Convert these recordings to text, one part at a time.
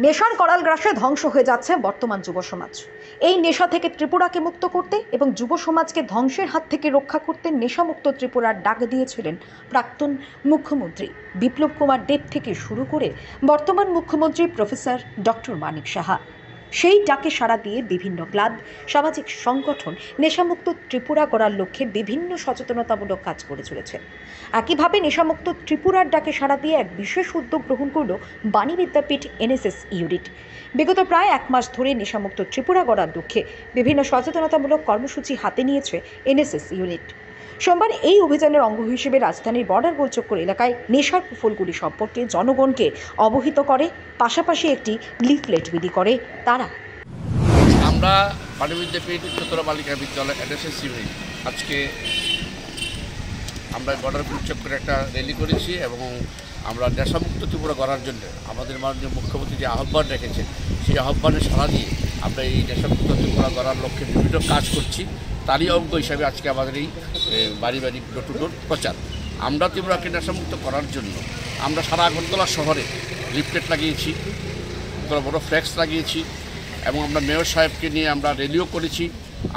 নেশার করাল গ্রাসে ধ্বংস হয়ে যাচ্ছে বর্তমান যুব সমাজ। এই নেশা থেকে ত্রিপুরাকে মুক্ত করতে এবং যুব সমাজকে ধ্বংসের হাত থেকে রক্ষা করতে নেশামুক্ত ত্রিপুরার ডাক দিয়েছিলেন প্রাক্তন মুখ্যমন্ত্রী বিপ্লব কুমার দেব থেকে শুরু করে বর্তমান মুখ্যমন্ত্রী প্রফেসর ডক্টর মানিক সাহা। সেই ডাকে সাড়া দিয়ে বিভিন্ন ক্লাব, সামাজিক সংগঠন নেশামুক্ত ত্রিপুরা গড়ার লক্ষ্যে বিভিন্ন সচেতনতামূলক কাজ করে চলেছে। একইভাবে নেশামুক্ত ত্রিপুরার ডাকে সাড়া দিয়ে এক বিশেষ উদ্যোগ গ্রহণ করল বাণী বিদ্যাপীঠ এনএসএস ইউনিট। বিগত প্রায় এক মাস ধরে নেশামুক্ত ত্রিপুরা গড়ার লক্ষ্যে বিভিন্ন সচেতনতামূলক কর্মসূচি হাতে নিয়েছে এনএসএস ইউনিট। সোমবার এই অভিযানের অঙ্গ হিসেবে রাজধানীর বর্ডার গোলচক্কর এলাকায় নেশার কুফলগুলি সম্পর্কে জনগণকে অবহিত করে, পাশাপাশি একটি লিফলেট বিলি করে তারা। আমরা বাণী বিদ্যাপীঠ উচ্চতর বালিকা বিদ্যালয় এনএসএস ইউনিট আজকে আমরা বর্ডার গোলচক্করে একটা র্যালি করেছি এবং আমরা নেশামুক্ত ত্রিপুরা করার জন্য আমাদের মাননীয় মুখ্যমন্ত্রী যে আহ্বান রেখেছেন সেই আহ্বানে সাড়া দিয়ে আমরা এই নেশামুক্ত ত্রিপুরা করার লক্ষ্যে বিভিন্ন কাজ করছি। তারই অঙ্গ হিসাবে আজকে আমাদের এই বাড়ি বাড়ি ডোর টু ডোর প্রচার। আমরা ত্রিপুরাকে নেশামুক্ত করার জন্য আমরা সারা আগরতলা শহরে লিফলেট লাগিয়েছি, বড় ফ্লেক্স লাগিয়েছি এবং আমরা মেয়র সাহেবকে নিয়ে আমরা র্যালিও করেছি।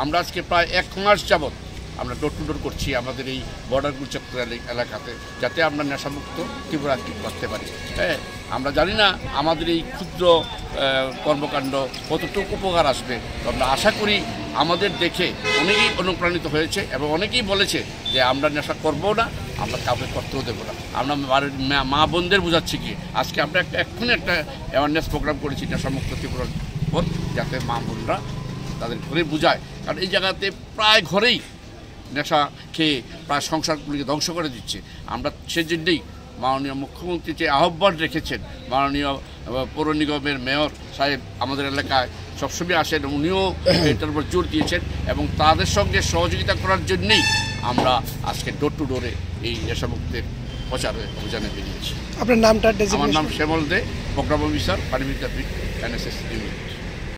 আমরা আজকে প্রায় এক মাস যাবৎ আমরা ডোর টু ডোর করছি আমাদের এই বর্ডার গোলচক্কর এলাকাতে, যাতে আমরা নেশামুক্ত ত্রিপুরা করতে পারি। হ্যাঁ, আমরা জানি না আমাদের এই ক্ষুদ্র কর্মকাণ্ড কতটুকু উপকার আসবে। আমরা আশা করি আমাদের দেখে অনেকেই অনুপ্রাণিত হয়েছে এবং অনেকেই বলেছে যে আমরা নেশা করবো না, আমরা কাউকে করতেও দেবো না। আমরা মা বোনদের বোঝাচ্ছি কি আজকে আমরা এক্ষুনি একটা অ্যাওয়ারনেস প্রোগ্রাম করেছি নেশামুক্ত ত্রিপুরার উপর, যাতে মা বোনরা তাদের ঘরে বোঝায়। কারণ এই জায়গাতে প্রায় ঘরেই নেশা খেয়ে প্রায় সংসারগুলিকে ধ্বংস করে দিচ্ছে। আমরা সেজন্যই মাননীয় মুখ্যমন্ত্রী যে আহ্বান রেখেছেন, মাননীয় পৌর নিগমের মেয়র সাহেব আমাদের এলাকায় সবসময় আসেন, উনিও এটার উপর জোর দিয়েছেন এবং তাদের সঙ্গে সহযোগিতা করার জন্যেই আমরা আজকে ডোর টু ডোরে এই নেশামুক্তের প্রচারে অভিযানে বেরিয়েছি। আপনার নামটা? আমার নাম শ্যামল দে, প্রোগ্রাম অফিসার বাণী বিদ্যাপীঠ এনএসএস ইউনিট।